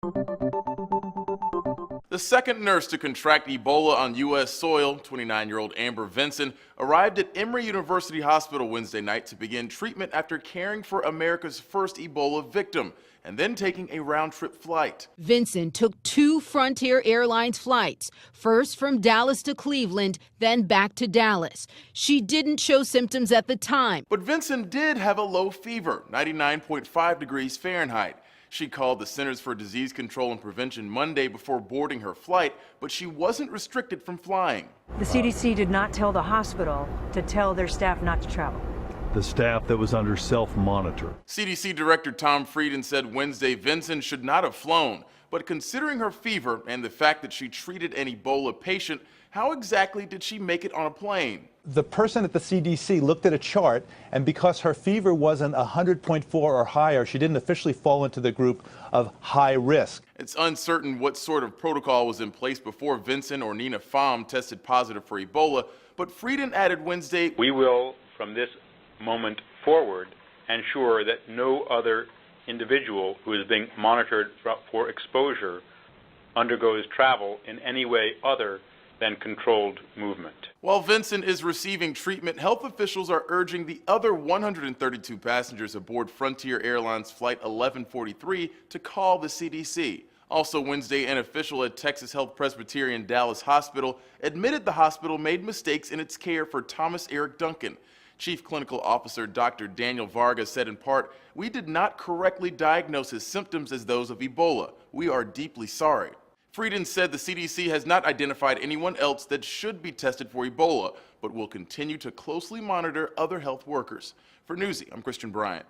The second nurse to contract Ebola on U.S. soil, 29-year-old Amber Vinson, arrived at Emory University Hospital Wednesday night to begin treatment after caring for America's first Ebola victim and then taking a round-trip flight. Vinson took 2 Frontier Airlines flights, first from Dallas to Cleveland, then back to Dallas. She didn't show symptoms at the time. But Vinson did have a low fever, 99.5 degrees Fahrenheit. She called the Centers for Disease Control and Prevention Monday before boarding her flight, but she wasn't restricted from flying. The CDC did not tell the hospital to tell their staff not to travel. The staff that was under self-monitor. CDC Director Tom Frieden said Wednesday Vinson should not have flown, but considering her fever and the fact that she treated an Ebola patient, how exactly did she make it on a plane? The person at the CDC looked at a chart, and because her fever wasn't 100.4 or higher, she didn't officially fall into the group of high risk. It's uncertain what sort of protocol was in place before Vinson or Nina Pham tested positive for Ebola, but Frieden added Wednesday, "We will, from this moment forward, ensure that no other individual who is being monitored for exposure undergoes travel in any way other than controlled movement." While Vinson is receiving treatment, health officials are urging the other 132 passengers aboard Frontier Airlines Flight 1143 to call the CDC. Also Wednesday, an official at Texas Health Presbyterian Dallas Hospital admitted the hospital made mistakes in its care for Thomas Duncan. Chief Clinical Officer Dr. Daniel Vargas said in part, "We did not correctly diagnose his symptoms as those of Ebola. We are deeply sorry." Frieden said the CDC has not identified anyone else that should be tested for Ebola, but will continue to closely monitor other health workers. For Newsy, I'm Christian Bryant.